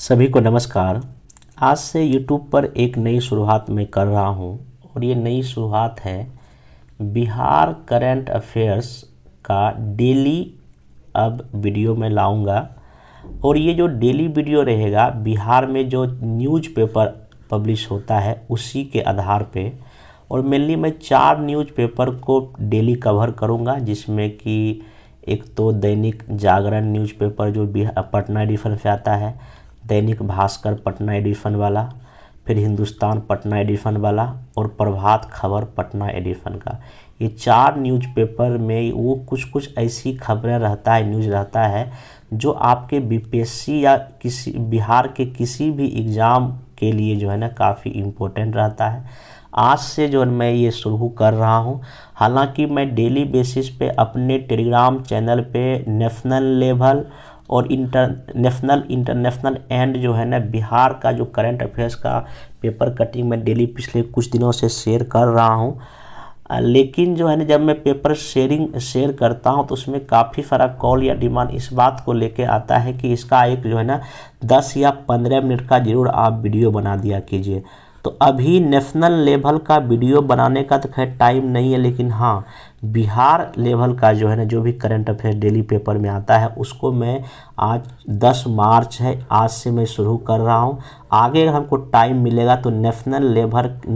सभी को नमस्कार। आज से YouTube पर एक नई शुरुआत मैं कर रहा हूं और ये नई शुरुआत है बिहार करंट अफेयर्स का डेली अब वीडियो में लाऊंगा। और ये जो डेली वीडियो रहेगा बिहार में जो न्यूज़पेपर पब्लिश होता है उसी के आधार पे, और मेनली मैं 4 न्यूज़पेपर को डेली कवर करूंगा, जिसमें कि एक तो दैनिक जागरण न्यूज़पेपर जो पटना एडिशन से आता है, दैनिक भास्कर पटना एडिशन वाला, फिर हिंदुस्तान पटना एडिशन वाला और प्रभात खबर पटना एडिशन का। ये 4 न्यूज़पेपर में वो कुछ ऐसी खबरें रहता है, न्यूज़ रहता है जो आपके बीपीएससी या किसी बिहार के किसी भी एग्ज़ाम के लिए जो है ना काफ़ी इम्पोर्टेंट रहता है। आज से जो मैं ये शुरू कर रहा हूँ, हालांकि मैं डेली बेसिस पे अपने टेलीग्राम चैनल पे नेशनल लेवल और इंटरनेशनल एंड जो है ना बिहार का जो करंट अफेयर्स का पेपर कटिंग मैं डेली पिछले कुछ दिनों से शेयर कर रहा हूँ। लेकिन जो है ना जब मैं पेपर शेयर करता हूँ तो उसमें काफ़ी सारा कॉल या डिमांड इस बात को लेके आता है कि इसका एक जो है ना 10 या 15 मिनट का ज़रूर आप वीडियो बना दिया कीजिए। तो अभी नेशनल लेवल का वीडियो बनाने का तो खैर टाइम नहीं है, लेकिन हाँ बिहार लेवल का जो है ना जो भी करंट अफेयर डेली पेपर में आता है उसको मैं आज 10 मार्च है, आज से मैं शुरू कर रहा हूँ। आगे अगर हमको टाइम मिलेगा तो नेशनल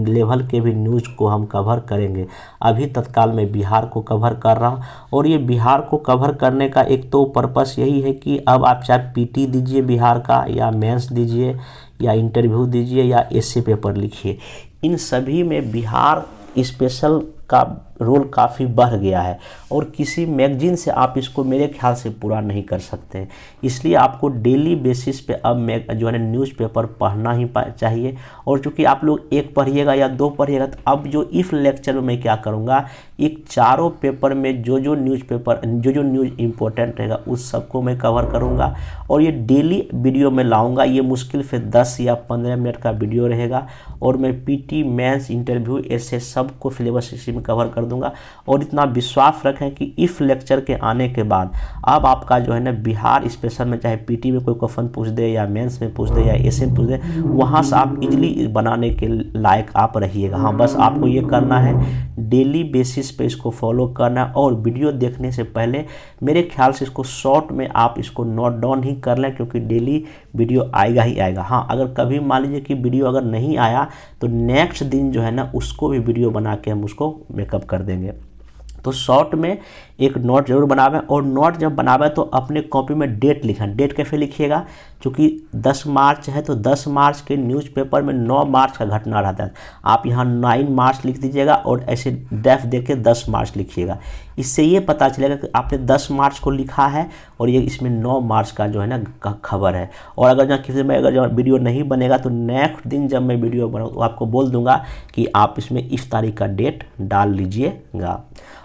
लेवल के भी न्यूज़ को हम कवर करेंगे। अभी तत्काल मैं बिहार को कवर कर रहा हूँ, और ये बिहार को कवर करने का एक तो पर्पस यही है कि अब आप चाहे पीटी दीजिए बिहार का, या मेंस दीजिए, या इंटरव्यू दीजिए, या एसए पेपर लिखिए, इन सभी में बिहार स्पेशल का रोल काफ़ी बढ़ गया है और किसी मैगजीन से आप इसको मेरे ख्याल से पूरा नहीं कर सकते हैं। इसलिए आपको डेली बेसिस पे अब जो है ना न्यूज़पेपर पढ़ना ही चाहिए। और चूँकि आप लोग 1 पढ़िएगा या 2 पढ़िएगा, तो अब जो इफ़ लेक्चर में मैं क्या करूँगा, एक चारों पेपर में जो न्यूज़ इम्पोर्टेंट रहेगा उस सबको मैं कवर करूँगा और ये डेली वीडियो में लाऊँगा। ये मुश्किल से 10 या 15 मिनट का वीडियो रहेगा और मैं पीटी मेंस इंटरव्यू ऐसे सबको सिलेबस इसी में कवर कर दूंगा। और इतना विश्वास रखें कि इफ लेक्चर के आने के बाद अब आपका जो है ना बिहार स्पेशल में चाहे पीटी में कोई क्वेश्चन पूछ दे या मेंस में पूछ दे या एसए में पूछ दे, वहां से आप इजीली बनाने के लायक आप रहिएगा। हाँ, बस आपको ये करना है, डेली बेसिस पे इसको फॉलो करना। और वीडियो देखने से पहले मेरे ख्याल से इसको शॉर्ट में आप इसको नोट डाउन ही कर लें, क्योंकि डेली वीडियो आएगा ही आएगा। हाँ, अगर कभी मान लीजिए कि वीडियो अगर नहीं आया तो नेक्स्ट दिन जो है ना उसको भी वीडियो बना के हम उसको मेकअप कर देंगे। तो शॉर्ट में एक नोट जरूर बनावें, और नोट जब बनावें तो अपने कॉपी में डेट लिखें। डेट कैसे लिखिएगा, क्योंकि 10 मार्च है तो 10 मार्च के न्यूज़पेपर में 9 मार्च का घटना रहता है। आप यहाँ 9 मार्च लिख दीजिएगा और ऐसे डेफ देके 10 मार्च लिखिएगा। इससे ये पता चलेगा कि आपने 10 मार्च को लिखा है और ये इसमें 9 मार्च का जो है ना खबर है। और अगर जहाँ किसी में अगर वीडियो नहीं बनेगा तो नेक्स्ट दिन जब मैं वीडियो बनाऊँ तो आपको बोल दूंगा कि आप इसमें इस तारीख का डेट डाल लीजिएगा।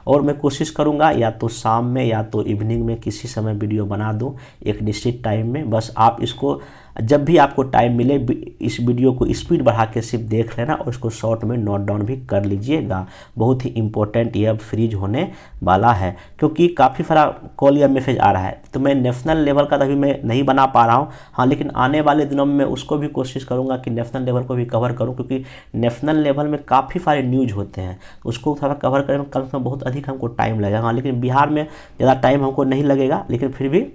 और मैं कोशिश करूंगा या तो शाम में या तो इवनिंग में किसी समय वीडियो बना दूं एक निश्चित टाइम में। बस आप इसको जब भी आपको टाइम मिले इस वीडियो को स्पीड बढ़ा के सिर्फ देख लेना और इसको शॉर्ट में नोट डाउन भी कर लीजिएगा। बहुत ही इंपॉर्टेंट ये अब फ्रीज होने वाला है, क्योंकि काफ़ी सारा कॉल या मैसेज आ रहा है। तो मैं नेशनल लेवल का अभी मैं नहीं बना पा रहा हूँ, हाँ, लेकिन आने वाले दिनों में मैं उसको भी कोशिश करूँगा कि नेशनल लेवल को भी कवर करूँ, क्योंकि नेशनल लेवल में काफ़ी सारे न्यूज़ होते हैं। उसको थोड़ा कवर करने में कम से कम बहुत अधिक हमको टाइम लगेगा। हाँ, लेकिन बिहार में ज़्यादा टाइम हमको नहीं लगेगा, लेकिन फिर भी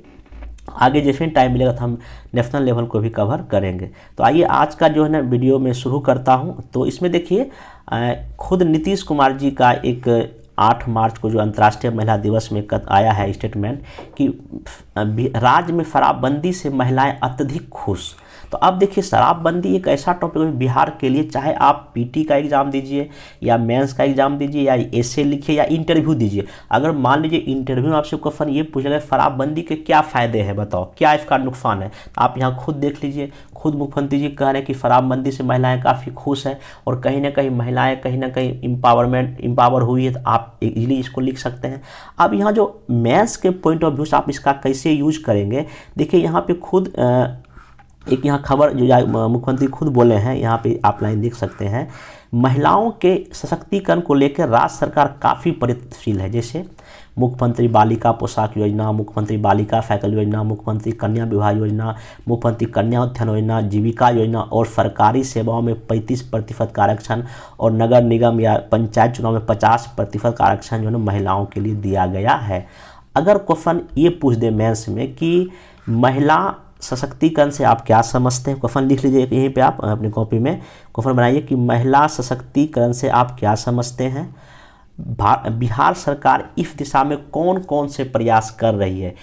आगे जैसे ही टाइम मिलेगा तो हम नेशनल लेवल को भी कवर करेंगे। तो आइए आज का जो है ना वीडियो में शुरू करता हूं। तो इसमें देखिए खुद नीतीश कुमार जी का एक 8 मार्च को जो अंतर्राष्ट्रीय महिला दिवस में आया है स्टेटमेंट कि राज्य में शराबबंदी से महिलाएं अत्यधिक खुश। तो अब देखिए शराबबंदी एक ऐसा टॉपिक है बिहार के लिए, चाहे आप पीटी का एग्ज़ाम दीजिए या मेंस का एग्ज़ाम दीजिए या एसए लिखिए या इंटरव्यू दीजिए। अगर मान लीजिए इंटरव्यू में आपसे क्वेश्चन ये पूछेगा शराबबंदी के क्या फ़ायदे हैं, बताओ क्या इसका नुकसान है, तो आप यहाँ खुद देख लीजिए। खुद मुख्यमंत्री जी कह रहे हैं कि शराबबंदी से महिलाएं काफ़ी खुश हैं और कहीं ना कहीं महिलाएं कहीं ना कहीं इम्पावर हुई है, तो आप इजीली इसको लिख सकते हैं। अब यहाँ जो मेंस के पॉइंट ऑफ व्यू से आप इसका कैसे यूज करेंगे, देखिए यहाँ पे खुद एक यहाँ खबर जो मुख्यमंत्री खुद बोले हैं, यहाँ पे आप लाइन देख सकते हैं, महिलाओं के सशक्तिकरण को लेकर राज्य सरकार काफ़ी प्रयत्नशील है। जैसे मुख्यमंत्री बालिका पोशाक योजना, मुख्यमंत्री बालिका साइकिल योजना, मुख्यमंत्री कन्या विवाह योजना, मुख्यमंत्री कन्या उत्थान योजना, जीविका योजना और सरकारी सेवाओं में 35% का आरक्षण और नगर निगम या पंचायत चुनाव में 50% का आरक्षण जो है महिलाओं के लिए दिया गया है। अगर क्वेश्चन ये पूछ दे मेंस में कि महिला सशक्तिकरण से आप क्या समझते हैं, क्वेश्चन लिख लीजिए यहीं पे, आप अपनी कॉपी में क्वेश्चन बनाइए कि महिला सशक्तिकरण से आप क्या समझते हैं। बिहार सरकार इस दिशा में कौन कौन से प्रयास कर रही है,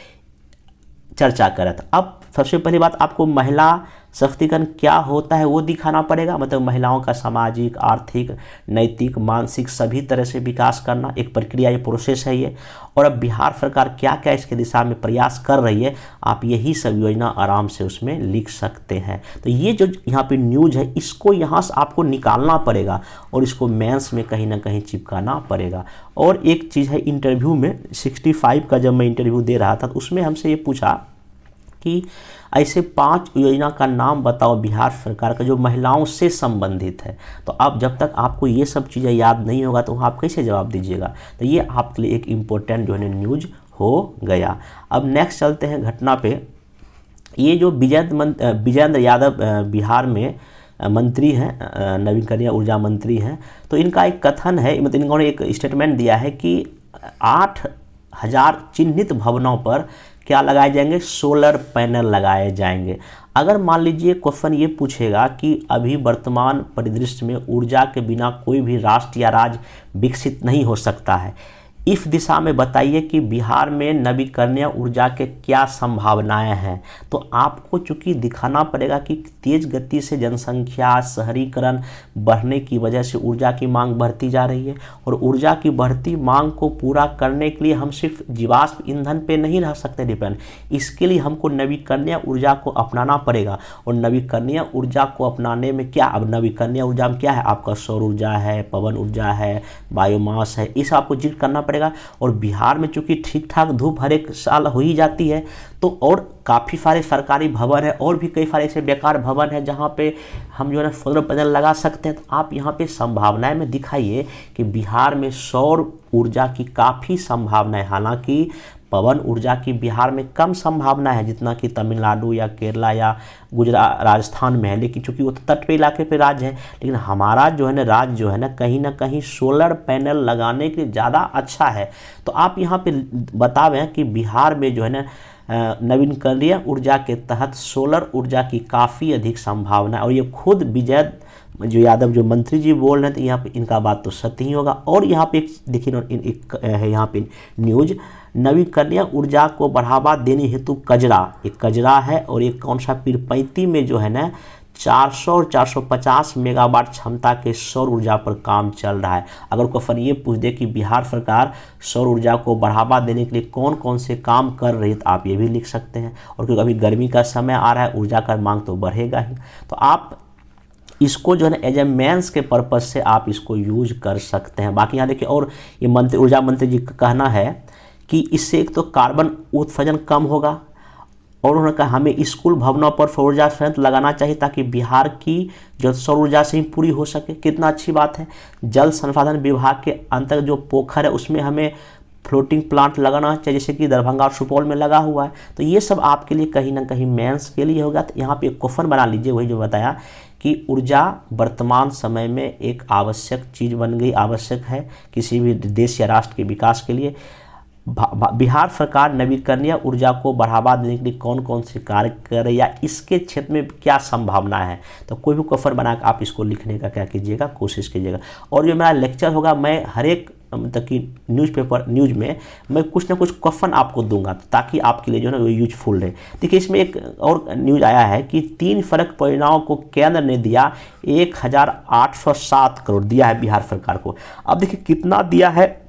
चर्चा करें। तो अब सबसे पहली बात, आपको महिला सशक्तिकरण क्या होता है वो दिखाना पड़ेगा। मतलब महिलाओं का सामाजिक, आर्थिक, नैतिक, मानसिक सभी तरह से विकास करना एक प्रक्रिया, ये प्रोसेस है ये। और अब बिहार सरकार क्या क्या इसके दिशा में प्रयास कर रही है, आप यही सब योजना आराम से उसमें लिख सकते हैं। तो ये जो यहाँ पे न्यूज है, इसको यहाँ से आपको निकालना पड़ेगा और इसको मेंस में कहीं ना कहीं चिपकाना पड़ेगा। और एक चीज़ है, इंटरव्यू में 65 का जब मैं इंटरव्यू दे रहा था तो उसमें हमसे ये पूछा कि ऐसे 5 योजना का नाम बताओ बिहार सरकार का जो महिलाओं से संबंधित है। तो अब जब तक आपको ये सब चीज़ें याद नहीं होगा तो आप कैसे जवाब दीजिएगा। तो ये आपके लिए एक इम्पोर्टेंट जो है न्यूज हो गया। अब नेक्स्ट चलते हैं घटना पे। ये जो विजेंद्र यादव बिहार में मंत्री हैं, नवीकरणीय ऊर्जा मंत्री हैं, तो इनका एक कथन है, मतलब इन्होंने एक स्टेटमेंट दिया है कि 8,000 चिन्हित भवनों पर क्या लगाए जाएंगे, सोलर पैनल लगाए जाएंगे। अगर मान लीजिए क्वेश्चन ये पूछेगा कि अभी वर्तमान परिदृश्य में ऊर्जा के बिना कोई भी राष्ट्र या राज्य विकसित नहीं हो सकता है, इस दिशा में बताइए कि बिहार में नवीकरणीय ऊर्जा के क्या संभावनाएं हैं। तो आपको चूंकि दिखाना पड़ेगा कि तेज गति से जनसंख्या, शहरीकरण बढ़ने की वजह से ऊर्जा की मांग बढ़ती जा रही है और ऊर्जा की बढ़ती मांग को पूरा करने के लिए हम सिर्फ जीवाश्म ईंधन पे नहीं रह सकते डिपेंड। इसके लिए हमको नवीकरणीय ऊर्जा को अपनाना पड़ेगा। और नवीकरणीय ऊर्जा को अपनाने में क्या, अब नवीकरणीय ऊर्जा में क्या है, आपका सौर ऊर्जा है, पवन ऊर्जा है, बायोमास है, इस आपको जिक्र करना पड़ेगा। और बिहार में चूंकि ठीक ठाक धूप हर एक साल हो ही जाती है, तो और काफ़ी सारे सरकारी भवन है और भी कई सारे ऐसे बेकार भवन है जहाँ पे हम जो है ना सोलर पैनल लगा सकते हैं। तो आप यहाँ पे संभावनाएं में दिखाइए कि बिहार में सौर ऊर्जा की काफ़ी संभावनाएं, हालांकि पवन ऊर्जा की बिहार में कम संभावना है जितना कि तमिलनाडु या केरला या गुजरात, राजस्थान में है, लेकिन चूंकि वो तट पे इलाके पे राज्य है। लेकिन हमारा जो है ना राज्य जो है ना कहीं सोलर पैनल लगाने के लिए ज़्यादा अच्छा है। तो आप यहाँ पे बतावें कि बिहार में जो है ना नवीकरणीय ऊर्जा के तहत सोलर ऊर्जा की काफ़ी अधिक संभावना है। और ये खुद विजेंद्र जो यादव जो मंत्री जी बोल रहे हैं, तो यहाँ पे इनका बात तो सत्य ही होगा। और यहाँ पे देखिए है यहाँ पे न्यूज, नवीकरणीय ऊर्जा को बढ़ावा देने हेतु कजरा, एक कजरा है और एक कौन सा पीरपैंती में जो है ना 400 और 450 मेगावाट क्षमता के सौर ऊर्जा पर काम चल रहा है। अगर क्वेश्चन ये पूछ दे कि बिहार सरकार सौर ऊर्जा को बढ़ावा देने के लिए कौन कौन से काम कर रही है, तो आप ये भी लिख सकते हैं। और क्योंकि अभी गर्मी का समय आ रहा है, ऊर्जा का मांग तो बढ़ेगा ही, तो आप इसको जो है ना एज ए मेंस के पर्पज से आप इसको यूज कर सकते हैं। बाकी यहाँ देखिए, और ये ऊर्जा मंत्री जी का कहना है कि इससे एक तो कार्बन उत्सर्जन कम होगा और उन्होंने कहा हमें स्कूल भवनों पर सौर ऊर्जा संयंत्र लगाना चाहिए ताकि बिहार की जो सौर ऊर्जा से ही पूरी हो सके। कितना अच्छी बात है। जल संसाधन विभाग के अंतर्गत जो पोखर है उसमें हमें फ्लोटिंग प्लांट लगाना चाहिए, जैसे कि दरभंगा और सुपौल में लगा हुआ है। तो ये सब आपके लिए कहीं ना कहीं मेंस के लिए होगा। तो यहाँ पे एक क्वेश्चन बना लीजिए, वही जो बताया कि ऊर्जा वर्तमान समय में एक आवश्यक चीज़ बन गई, आवश्यक है किसी भी देश या राष्ट्र के विकास के लिए। बिहार सरकार नवीकरणीय ऊर्जा को बढ़ावा देने के लिए कौन कौन से कार्य कर रही है या इसके क्षेत्र में क्या संभावना है। तो कोई भी क्वेश्चन बनाकर आप इसको लिखने का क्या कीजिएगा, कोशिश कीजिएगा। और जो मेरा लेक्चर होगा, मैं हर एक मतलब कि न्यूज़ में मैं कुछ ना कुछ क्वेश्चन आपको दूंगा ताकि आपके लिए जो है ना वो यूजफुल रहे। देखिए इसमें एक और न्यूज़ आया है कि 3 फर्क परियोजनाओं को केंद्र ने दिया 1,807 करोड़ दिया है बिहार सरकार को। अब देखिए कितना दिया है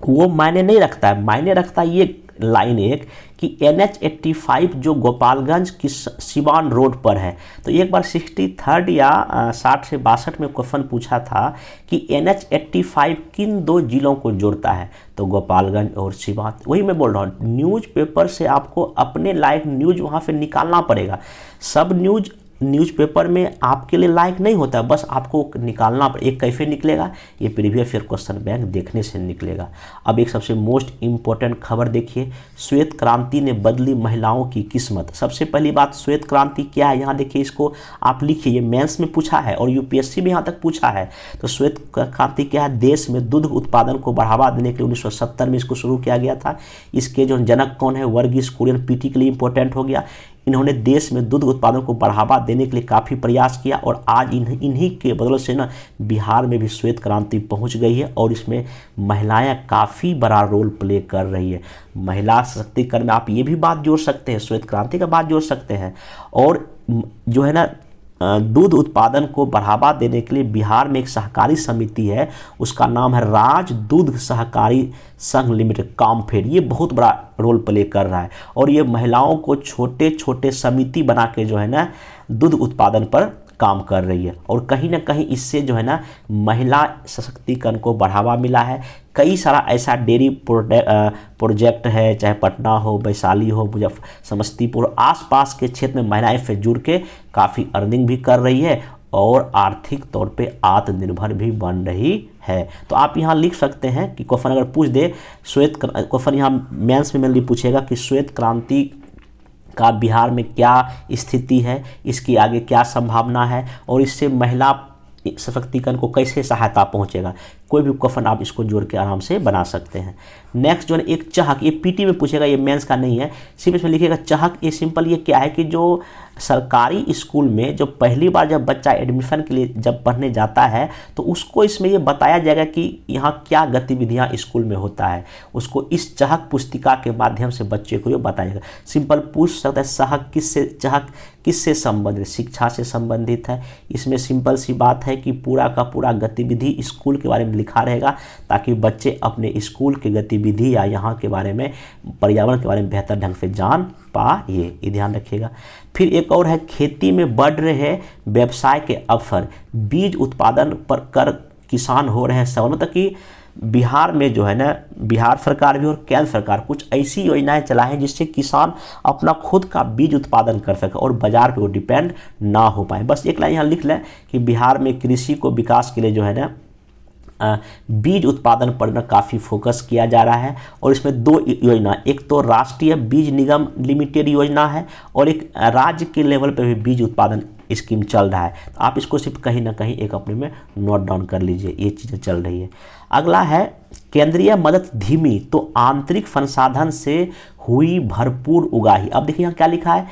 वो मायने नहीं रखता है, मायने रखता है ये लाइन एक कि NH85 जो गोपालगंज की सिवान रोड पर है। तो एक बार 63rd या 60 से 62 में क्वेश्चन पूछा था कि NH85 किन 2 जिलों को जोड़ता है, तो गोपालगंज और सिवान। वही मैं बोल रहा हूँ, न्यूज़पेपर से आपको अपने लायक न्यूज़ वहाँ से निकालना पड़ेगा। सब न्यूज़ न्यूज़पेपर में आपके लिए लायक नहीं होता, बस आपको निकालना एक कैसे निकलेगा, ये प्रीवियस ईयर क्वेश्चन बैंक देखने से निकलेगा। अब एक सबसे मोस्ट इम्पोर्टेंट खबर देखिए, श्वेत क्रांति ने बदली महिलाओं की किस्मत। सबसे पहली बात, श्वेत क्रांति क्या है, यहाँ देखिए, इसको आप लिखिए, ये मेंस में पूछा है और यूपीएससी में यहाँ तक पूछा है। तो श्वेत क्रांति क्या है, देश में दूध उत्पादन को बढ़ावा देने के लिए 1970 में इसको शुरू किया गया था। इसके जो जनक कौन है, वर्गीस कुरियन, पीटी के लिए इंपॉर्टेंट हो गया। इन्होंने देश में दूध उत्पादन को बढ़ावा देने के लिए काफ़ी प्रयास किया और आज इन्हीं के बदौलत से ना बिहार में भी श्वेत क्रांति पहुंच गई है और इसमें महिलाएं काफ़ी बड़ा रोल प्ले कर रही है। महिला सशक्तिकरण में आप ये भी बात जोड़ सकते हैं, श्वेत क्रांति का बात जोड़ सकते हैं। और जो है ना, दूध उत्पादन को बढ़ावा देने के लिए बिहार में एक सहकारी समिति है, उसका नाम है राज दूध सहकारी संघ लिमिटेड, कामफेड। ये बहुत बड़ा रोल प्ले कर रहा है और ये महिलाओं को छोटे छोटे समिति बना के जो है ना दूध उत्पादन पर काम कर रही है और कहीं ना कहीं इससे जो है ना महिला सशक्तिकरण को बढ़ावा मिला है। कई सारा ऐसा डेयरी प्रोजेक्ट है, चाहे पटना हो, वैशाली हो, समस्तीपुर, आसपास के क्षेत्र में महिलाएं से जुड़ के काफ़ी अर्निंग भी कर रही है और आर्थिक तौर पे आत्मनिर्भर भी बन रही है। तो आप यहाँ लिख सकते हैं कि क्वेश्चन अगर पूछ दे, क्वेश्चन यहाँ मेंस में मेनली पूछेगा कि श्वेत क्रांति का बिहार में क्या स्थिति है, इसकी आगे क्या संभावना है और इससे महिला सशक्तिकरण को कैसे सहायता पहुंचेगा। कोई भी क्वेश्चन आप इसको जोड़ के आराम से बना सकते हैं। नेक्स्ट जो है एक चहक, ये पीटी में पूछेगा, ये मेंस का नहीं है, सिर्फ इसमें लिखिएगा चहक। ये सिंपल ये क्या है कि जो सरकारी स्कूल में जो पहली बार जब बच्चा एडमिशन के लिए जब पढ़ने जाता है तो उसको इसमें ये बताया जाएगा कि यहाँ क्या गतिविधियाँ स्कूल में होता है, उसको इस चहक पुस्तिका के माध्यम से बच्चे को ये बताएगा। सिंपल पूछ सकता है चहक किससे संबंधित, शिक्षा से संबंधित है। इसमें सिंपल सी बात है कि पूरा का पूरा गतिविधि स्कूल के बारे में लिखा रहेगा ताकि बच्चे अपने स्कूल के गतिविधि या यहाँ के बारे में, पर्यावरण के बारे में बेहतर ढंग से जान पाए, ये ध्यान रखिएगा। फिर एक और है, खेती में बढ़ रहे व्यवसाय के अवसर, बीज उत्पादन पर कर किसान हो रहे हैं सवाल। मतलब कि बिहार में जो है ना, बिहार सरकार भी और केंद्र सरकार कुछ ऐसी योजनाएं चलाएं जिससे किसान अपना खुद का बीज उत्पादन कर सके और बाजार पे वो डिपेंड ना हो पाए। बस एक लाइन यहाँ लिख लें कि बिहार में कृषि को विकास के लिए जो है ना बीज उत्पादन पर ना काफ़ी फोकस किया जा रहा है और इसमें दो योजना, एक तो राष्ट्रीय बीज निगम लिमिटेड योजना है और एक राज्य के लेवल पे भी बीज उत्पादन स्कीम चल रहा है। तो आप इसको सिर्फ कहीं ना कहीं एक अपने में नोट डाउन कर लीजिए, ये चीज़ें चल रही है। अगला है, केंद्रीय मदद धीमी तो आंतरिक संसाधन से हुई भरपूर उगाही। अब देखिए यहाँ क्या लिखा है,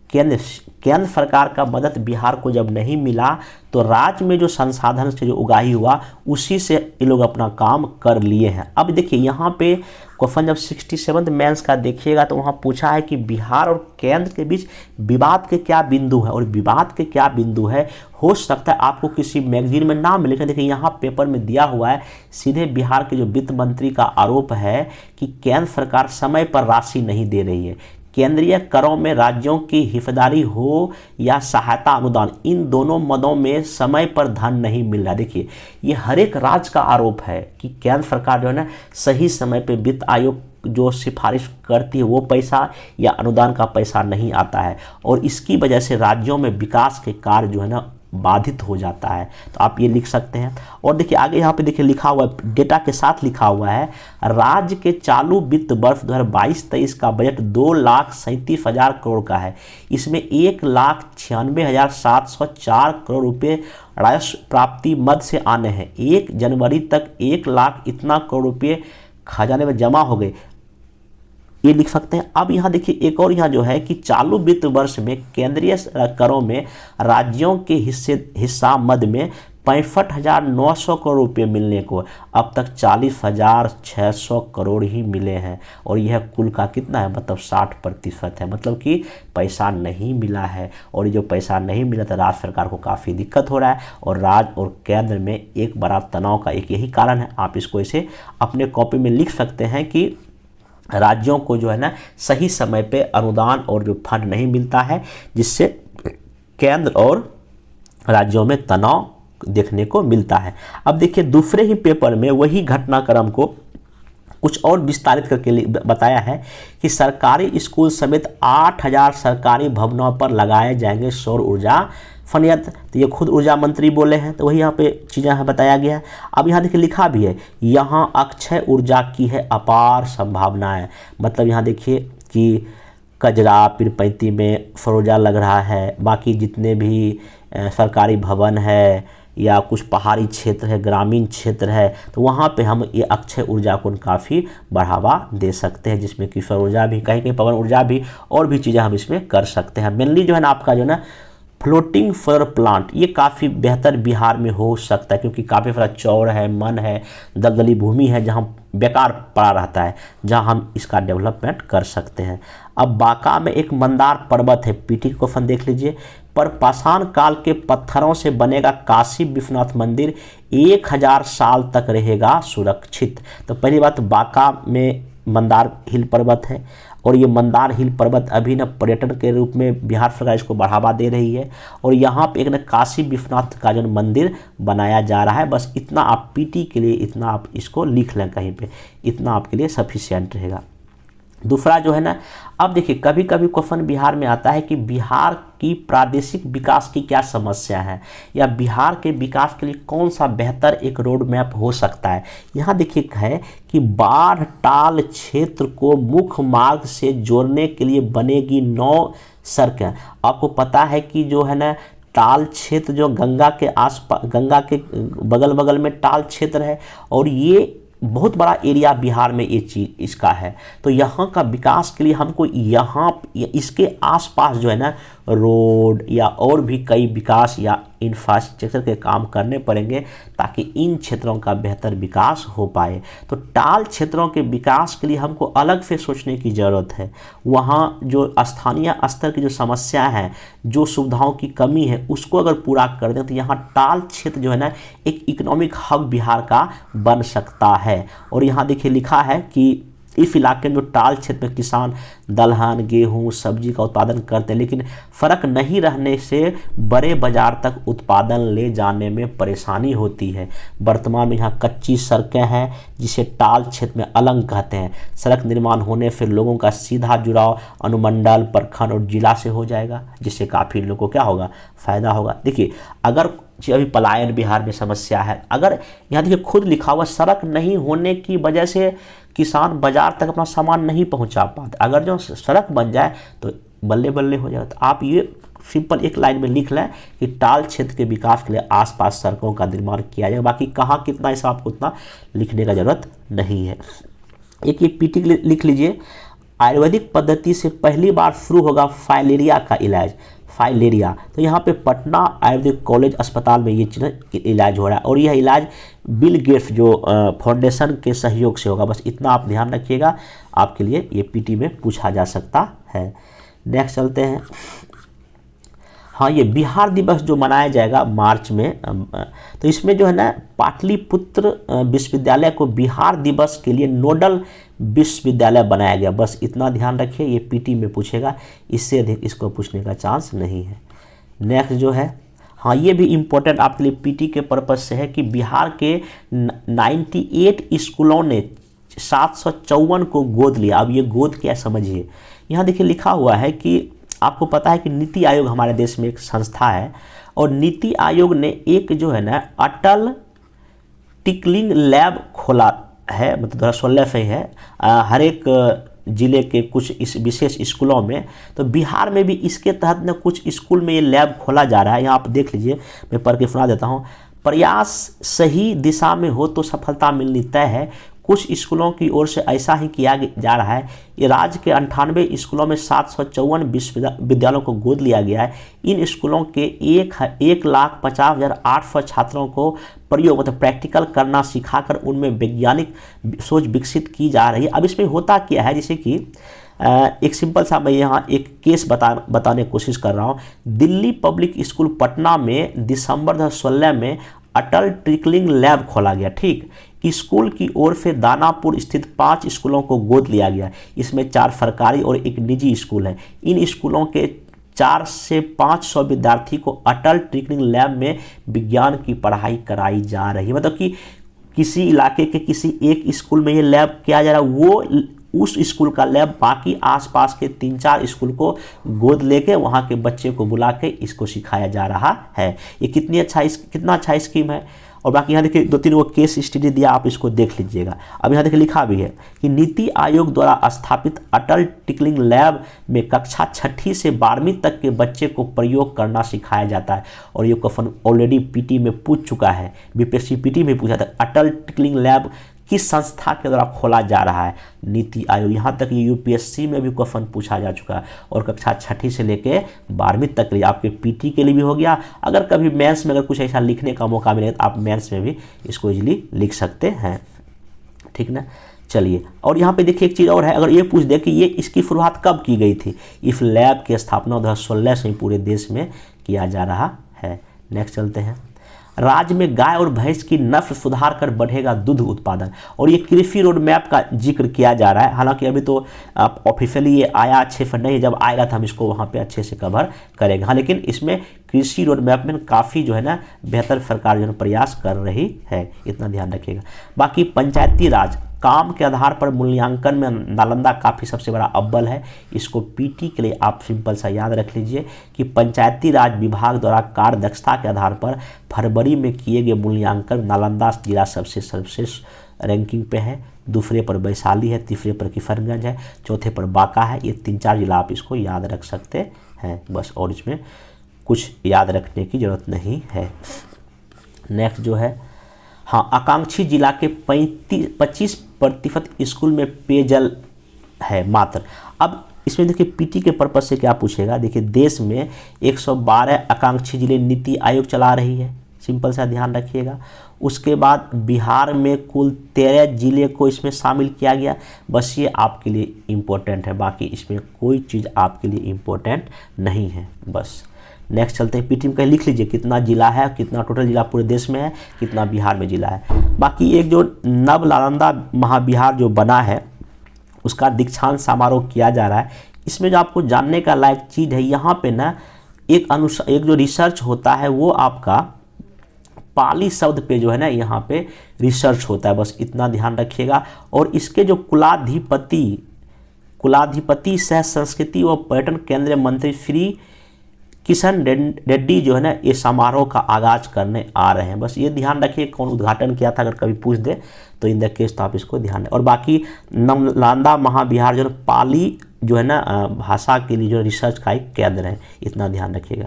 केंद्र सरकार का मदद बिहार को जब नहीं मिला तो राज्य में जो संसाधन से जो उगाही हुआ उसी से ये लोग अपना काम कर लिए हैं। अब देखिए यहाँ पे क्वेश्चन जब 67 मेंस का देखिएगा तो वहाँ पूछा है कि बिहार और केंद्र के बीच विवाद के क्या बिंदु है, और विवाद के क्या बिंदु है हो सकता है आपको किसी मैगजीन में ना मिले। देखिए यहाँ पेपर में दिया हुआ है, सीधे बिहार के जो वित्त मंत्री का आरोप है कि केंद्र सरकार समय पर राशि नहीं दे रही है। केंद्रीय करों में राज्यों की हिस्सेदारी हो या सहायता अनुदान, इन दोनों मदों में समय पर धन नहीं मिल रहा। देखिए ये हर एक राज्य का आरोप है कि केंद्र सरकार जो है ना सही समय पे वित्त आयोग जो सिफारिश करती है वो पैसा या अनुदान का पैसा नहीं आता है और इसकी वजह से राज्यों में विकास के कार्य जो है ना बाधित हो जाता है। तो आप ये लिख सकते हैं। और देखिए आगे यहाँ पे देखिए लिखा हुआ है, डेटा के साथ लिखा हुआ है, राज्य के चालू वित्त वर्ष 2022-23 का बजट 2,37,000 करोड़ का है। इसमें 1,96,704 करोड़ रुपए राजस्व प्राप्ति मद से आने हैं। 1 जनवरी तक 1 लाख इतना करोड़ रुपये खजाने में जमा हो गए, ये लिख सकते हैं। अब यहाँ देखिए एक और यहाँ जो है कि चालू वित्त वर्ष में केंद्रीय करों में राज्यों के हिस्सा मद में 65,900 करोड़ रुपये मिलने को अब तक 40,600 करोड़ ही मिले हैं और यह कुल का कितना है, मतलब 60% है। मतलब कि पैसा नहीं मिला है और ये जो पैसा नहीं मिला तो राज्य सरकार को काफ़ी दिक्कत हो रहा है और राज्य और केंद्र में एक बड़ा तनाव का एक यही कारण है। आप इसको इसे अपने कॉपी में लिख सकते हैं कि राज्यों को जो है ना सही समय पे अनुदान और जो फंड नहीं मिलता है जिससे केंद्र और राज्यों में तनाव देखने को मिलता है। अब देखिए दूसरे ही पेपर में वही घटनाक्रम को कुछ और विस्तारित करके बताया है कि सरकारी स्कूल समेत 8000 सरकारी भवनों पर लगाए जाएंगे सौर ऊर्जा संयंत्र। तो ये खुद ऊर्जा मंत्री बोले हैं, तो वही यहाँ पे चीज़ें है बताया गया है। अब यहाँ देखिए लिखा भी है, यहाँ अक्षय ऊर्जा की है अपार संभावनाएं। मतलब यहाँ देखिए कि कजरा पीरपैंती में सौर ऊर्जा लग रहा है, बाकी जितने भी सरकारी भवन है या कुछ पहाड़ी क्षेत्र है, ग्रामीण क्षेत्र है, तो वहाँ पे हम ये अक्षय ऊर्जा को काफ़ी बढ़ावा दे सकते हैं, जिसमें कि सौर ऊर्जा भी, कहीं कहीं पवन ऊर्जा भी, और भी चीज़ें हम इसमें कर सकते हैं। मेनली जो है ना आपका जो है ना फ्लोटिंग सोलर प्लांट, ये काफ़ी बेहतर बिहार में हो सकता है, क्योंकि काफ़ी सारा चौड़ है, मन है, दलदली भूमि है जहाँ बेकार पड़ा रहता है, जहाँ हम इसका डेवलपमेंट कर सकते हैं। अब बांका में एक मंदार पर्वत है, पीटी क्वेश्चन देख लीजिए, पर पाषाण काल के पत्थरों से बनेगा काशी विश्वनाथ मंदिर, 1000 साल तक रहेगा सुरक्षित। तो पहली बात, बांका में मंदार हिल पर्वत है, और ये मंदार हिल पर्वत अभी न पर्यटन के रूप में बिहार सरकार इसको बढ़ावा दे रही है, और यहाँ पे एक न काशी विश्वनाथ का जो मंदिर बनाया जा रहा है। बस इतना आप पीटी के लिए इतना आप इसको लिख लें कहीं पे, इतना आपके लिए सफिशिएंट रहेगा। दूसरा जो है ना, अब देखिए कभी कभी क्वेश्चन बिहार में आता है कि बिहार की प्रादेशिक विकास की क्या समस्या है, या बिहार के विकास के लिए कौन सा बेहतर एक रोड मैप हो सकता है। यहाँ देखिए है कि बाढ़ टाल क्षेत्र को मुख्य मार्ग से जोड़ने के लिए बनेगी 9 सड़कें। आपको पता है कि जो है ना टाल क्षेत्र जो गंगा के आसपास, गंगा के बगल बगल में टाल क्षेत्र है, और ये बहुत बड़ा एरिया बिहार में ये चीज़ इसका है। तो यहाँ का विकास के लिए हमको यहाँ इसके आसपास जो है ना रोड या और भी कई विकास या इंफ्रास्ट्रक्चर के काम करने पड़ेंगे, ताकि इन क्षेत्रों का बेहतर विकास हो पाए। तो टाल क्षेत्रों के विकास के लिए हमको अलग से सोचने की ज़रूरत है। वहाँ जो स्थानीय स्तर की जो समस्या है, जो सुविधाओं की कमी है, उसको अगर पूरा कर दें तो यहाँ टाल क्षेत्र जो है ना एक इकोनॉमिक हब बिहार का बन सकता है। और यहाँ देखिए लिखा है कि इस इलाके में जो टाल क्षेत्र में किसान दलहन, गेहूं, सब्जी का उत्पादन करते हैं, लेकिन फर्क नहीं रहने से बड़े बाजार तक उत्पादन ले जाने में परेशानी होती है। वर्तमान में यहाँ कच्ची सड़कें हैं, जिसे टाल क्षेत्र में अलंग कहते हैं। सड़क निर्माण होने से लोगों का सीधा जुड़ाव अनुमंडल, प्रखंड और जिला से हो जाएगा, जिससे काफ़ी लोगों को क्या होगा, फायदा होगा। देखिए अगर अभी पलायन बिहार में समस्या है, अगर यहाँ देखिए खुद लिखा हुआ सड़क नहीं होने की वजह से किसान बाजार तक अपना सामान नहीं पहुंचा पाते, अगर जो सड़क बन जाए तो बल्ले बल्ले हो जाए। तो आप ये सिंपल एक लाइन में लिख लें कि टाल क्षेत्र के विकास के लिए आसपास सड़कों का निर्माण किया जाए। बाकी कहाँ कितना ऐसा आपको उतना लिखने का जरूरत नहीं है। एक ये पीटी लिख लीजिए, आयुर्वेदिक पद्धति से पहली बार शुरू होगा फाइलेरिया का इलाज। फाइलेरिया, तो यहाँ पे पटना आयुर्वेदिक कॉलेज अस्पताल में ये इलाज हो रहा है, और यह इलाज बिल गेट्स जो फाउंडेशन के सहयोग से होगा। बस इतना आप ध्यान रखिएगा, आपके लिए ये पीटी में पूछा जा सकता है। नेक्स्ट चलते हैं। हाँ, ये बिहार दिवस जो मनाया जाएगा मार्च में, तो इसमें जो है ना पाटलिपुत्र विश्वविद्यालय को बिहार दिवस के लिए नोडल विश्वविद्यालय बनाया गया। बस इतना ध्यान रखिए, ये पीटी में पूछेगा, इससे अधिक इसको पूछने का चांस नहीं है। नेक्स्ट जो है, हाँ ये भी इम्पोर्टेंट आपके लिए पीटी के पर्पज़ से है कि बिहार के 98 स्कूलों ने 754 को गोद लिया। अब ये गोद क्या समझिए, यहाँ देखिए लिखा हुआ है कि आपको पता है कि नीति आयोग हमारे देश में एक संस्था है, और नीति आयोग ने एक जो है ना अटल टिकलिंग लैब खोला है, मतलब 2016 से है, हर एक ज़िले के कुछ इस विशेष स्कूलों में। तो बिहार में भी इसके तहत न कुछ स्कूल में ये लैब खोला जा रहा है। यहाँ आप देख लीजिए, मैं पढ़ के सुना देता हूँ। प्रयास सही दिशा में हो तो सफलता मिलनी तय है। कुछ स्कूलों की ओर से ऐसा ही किया जा रहा है। ये राज्य के 98 स्कूलों में 754 विश्वविद्यालयों को गोद लिया गया है। इन स्कूलों के 1,50,800 छात्रों को प्रयोग मतलब प्रैक्टिकल करना सिखाकर उनमें वैज्ञानिक सोच विकसित की जा रही है। अब इसमें होता क्या है, जैसे कि एक सिंपल सा मैं यहाँ एक केस बताने की कोशिश कर रहा हूँ। दिल्ली पब्लिक स्कूल पटना में दिसंबर 2016 में अटल टिकलिंग लैब खोला गया। ठीक, स्कूल की ओर से दानापुर स्थित 5 स्कूलों को गोद लिया गया। इसमें 4 सरकारी और 1 निजी स्कूल है। इन स्कूलों के 400 से 500 विद्यार्थी को अटल टिकलिंग लैब में विज्ञान की पढ़ाई कराई जा रही है। मतलब कि किसी इलाके के किसी एक स्कूल में ये लैब किया जा रहा है, वो उस स्कूल का लैब बाकी आसपास के 3-4 स्कूल को गोद लेके वहाँ के बच्चे को बुला के इसको सिखाया जा रहा है। ये कितना अच्छा स्कीम है। और बाकी यहाँ देखिए 2-3 वो केस स्टडी दिया, आप इसको देख लीजिएगा। अब यहाँ देखिए लिखा भी है कि नीति आयोग द्वारा स्थापित अटल टिकलिंग लैब में कक्षा 6ठी से 12वीं तक के बच्चे को प्रयोग करना सिखाया जाता है। और ये क्वेश्चन ऑलरेडी पीटी में पूछ चुका है, बीपीएससी पीटी में पूछा था, अटल टिकलिंग लैब किस संस्था के द्वारा खोला जा रहा है? नीति आयोग। यहाँ तक ये यूपीएससी में भी क्वेश्चन पूछा जा चुका है और कक्षा 6ठी से लेके 12वीं तक के लिए आपके पीटी के लिए भी हो गया। अगर कभी मेंस में अगर कुछ ऐसा लिखने का मौका मिले तो आप मेंस में भी इसको इजीली लिख सकते हैं, ठीक ना। चलिए, और यहाँ पे देखिए एक चीज़ और है, अगर ये पूछ दे कि ये इसकी शुरुआत कब की गई थी? इस लैब की स्थापना 2016 से ही पूरे देश में किया जा रहा है। नेक्स्ट चलते हैं। राज्य में गाय और भैंस की नस्ल सुधार कर बढ़ेगा दूध उत्पादन। और ये कृषि रोड मैप का जिक्र किया जा रहा है। हालांकि अभी तो ऑफिशियली ये आया अच्छे से नहीं, जब आएगा तो हम इसको वहाँ पे अच्छे से कवर करेंगे। हाँ, लेकिन इसमें कृषि रोड मैप में काफ़ी जो है ना बेहतर सरकार जो है प्रयास कर रही है, इतना ध्यान रखिएगा। बाकी पंचायती राज काम के आधार पर मूल्यांकन में नालंदा काफ़ी सबसे बड़ा अव्वल है। इसको पीटी के लिए आप सिंपल सा याद रख लीजिए कि पंचायती राज विभाग द्वारा कार्य दक्षता के आधार पर फरवरी में किए गए मूल्यांकन नालंदा जिला सबसे सर्वश्रेष्ठ रैंकिंग पे है। दूसरे पर वैशाली है, तीसरे पर किशनगंज है, चौथे पर बांका है। ये 3-4 जिला आप इसको याद रख सकते हैं बस, और इसमें कुछ याद रखने की ज़रूरत नहीं है। नेक्स्ट जो है, हाँ, आकांक्षी जिला के 25% स्कूल में पेयजल है मात्र। अब इसमें देखिए पीटी के पर्पज से क्या पूछेगा। देखिए देश में 112 आकांक्षी जिले नीति आयोग चला रही है, सिंपल सा ध्यान रखिएगा। उसके बाद बिहार में कुल 13 जिले को इसमें शामिल किया गया। बस ये आपके लिए इम्पोर्टेंट है, बाकी इसमें कोई चीज़ आपके लिए इम्पोर्टेंट नहीं है बस। नेक्स्ट चलते हैं, पीटी में कहीं लिख लीजिए कितना जिला है, कितना टोटल जिला पूरे देश में है, कितना बिहार में जिला है। बाकी एक जो नव नालंदा महाविहार जो बना है उसका दीक्षांत समारोह किया जा रहा है। इसमें जो आपको जानने का लायक चीज़ है, यहाँ पे ना एक जो रिसर्च होता है वो आपका पाली शब्द पे जो है ना यहाँ पे रिसर्च होता है, बस इतना ध्यान रखिएगा। और इसके जो कुलाधिपति सह संस्कृति व पर्यटन केंद्रीय मंत्री श्री किशन रेड्डी जो है ना ये समारोह का आगाज करने आ रहे हैं। बस ये ध्यान रखिए कौन उद्घाटन किया था, अगर कभी पूछ दे तो इन द केस तो आप इसको ध्यान दें। और बाकी नालंदा महाविहार जो है पाली जो है ना भाषा के लिए जो रिसर्च का एक केंद्र है, इतना ध्यान रखिएगा।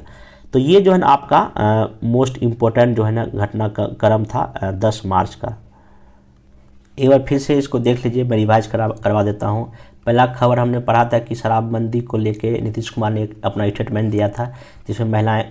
तो ये जो है ना आपका मोस्ट इम्पोर्टेंट जो है ना घटनाक्रम था 10 मार्च का। एक बार फिर से इसको देख लीजिए, मैं रिवाइज करवा देता हूँ। पहला खबर हमने पढ़ा था कि शराबबंदी को लेके नीतीश कुमार ने अपना स्टेटमेंट दिया था जिसमें महिलाएं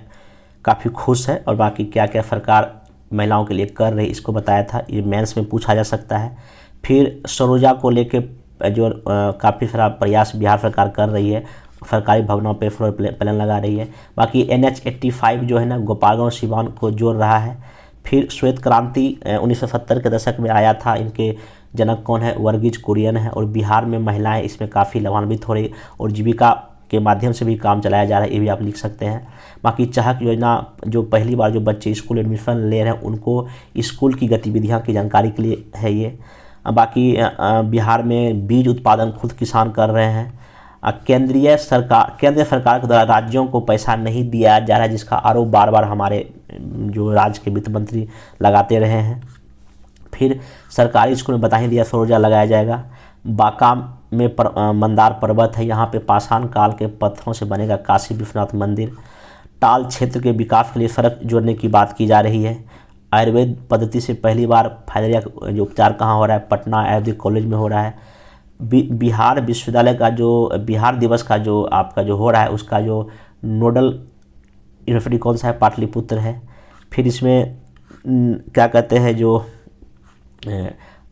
काफ़ी खुश है, और बाकी क्या क्या सरकार महिलाओं के लिए कर रही इसको बताया था। ये मेंस में पूछा जा सकता है। फिर सरोजा को लेके जो काफ़ी सारा प्रयास बिहार सरकार कर रही है, सरकारी भवनों पे फ्लोर प्लान लगा रही है। बाकी NH 85 जो है ना गोपालगंज सिवान को जोड़ रहा है। फिर श्वेत क्रांति 1970 के दशक में आया था, इनके जनक कौन है, वर्गीज कुरियन है। और बिहार में महिलाएं इसमें काफ़ी लाभान्वित हो रही और जीविका के माध्यम से भी काम चलाया जा रहा है, ये भी आप लिख सकते हैं। बाकी चाहक योजना जो पहली बार जो बच्चे स्कूल एडमिशन ले रहे हैं उनको स्कूल की गतिविधियां की जानकारी के लिए है ये। बाकी बिहार में बीज उत्पादन खुद किसान कर रहे हैं। केंद्र सरकार के द्वारा राज्यों को पैसा नहीं दिया जा रहा है, जिसका आरोप बार बार हमारे जो राज्य के वित्त मंत्री लगाते रहे हैं। फिर सरकारी स्कूल में बता ही दिया सरोजा लगाया जाएगा। बांका में मंदार पर्वत है, यहाँ पे पाषाण काल के पत्थरों से बनेगा काशी विश्वनाथ मंदिर। टाल क्षेत्र के विकास के लिए सड़क जोड़ने की बात की जा रही है। आयुर्वेद पद्धति से पहली बार फाइलेरिया जो उपचार कहाँ हो रहा है, पटना आयुर्वेदिक कॉलेज में हो रहा है। बिहार विश्वविद्यालय का जो बिहार दिवस का जो आपका जो हो रहा है उसका जो नोडल यूनिवर्सिटी कौन सा है, पाटलिपुत्र है। फिर इसमें क्या कहते हैं जो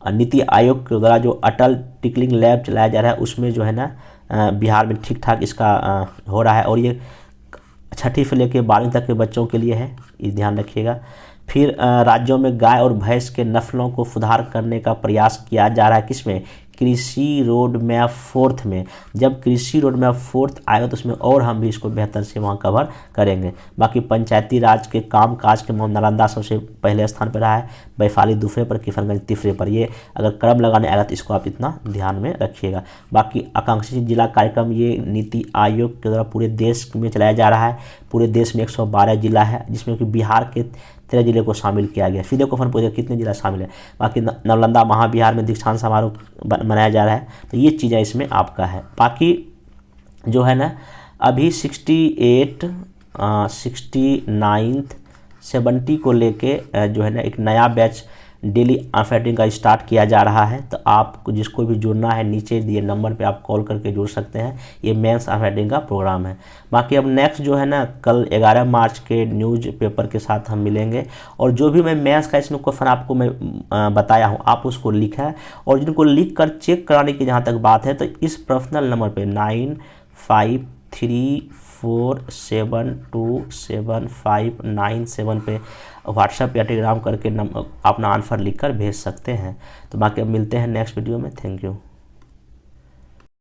नीति आयोग के द्वारा जो अटल टिकलिंग लैब चलाया जा रहा है उसमें जो है ना बिहार में ठीक ठाक इसका हो रहा है। और ये 6ठी से लेकर 12वीं तक के बच्चों के लिए है, ये ध्यान रखिएगा। फिर राज्यों में गाय और भैंस के नस्लों को सुधार करने का प्रयास किया जा रहा है, किसमें, कृषि रोड मैप 4th में, जब कृषि रोड मैप 4th आएगा तो उसमें और हम भी इसको बेहतर से वहाँ कवर करेंगे। बाकी पंचायती राज के काम काज के मामले नालंदा सबसे पहले स्थान पर रहा है, वैशाली दूसरे पर, किशनगंज तीसरे पर। ये अगर क्रम लगाने आएगा तो इसको आप इतना ध्यान में रखिएगा। बाकी आकांक्षी जिला कार्यक्रम ये नीति आयोग के द्वारा पूरे देश में चलाया जा रहा है। पूरे देश में 112 जिला है, जिसमें कि बिहार के 13 जिले को शामिल किया गया। सीधे क्वेश्चन पूछेगा कितने जिला शामिल है। बाकी नालंदा महाविहार में दीक्षांत समारोह मनाया जा रहा है, तो ये चीज़ें इसमें आपका है। बाकी जो है ना अभी 68, 69, 70 को लेके जो है ना एक नया बैच डेली ऑफरेटिंग का स्टार्ट किया जा रहा है। तो आपको जिसको भी जुड़ना है नीचे दिए नंबर पे आप कॉल करके जुड़ सकते हैं। ये मेंस ऑफरेटिंग का प्रोग्राम है। बाकी अब नेक्स्ट जो है ना कल 11 मार्च के न्यूज़ पेपर के साथ हम मिलेंगे, और जो भी मैं मेंस का इसमें क्वेश्चन आपको मैं बताया हूँ आप उसको लिखा है, और जिनको लिख कर चेक कराने की जहाँ तक बात है तो इस पर्सनल नंबर पर 9534727597 पे व्हाट्सएप या टेलीग्राम करके अपना आंसर लिखकर भेज सकते हैं। तो बाकी अब मिलते हैं नेक्स्ट वीडियो में। Thank you.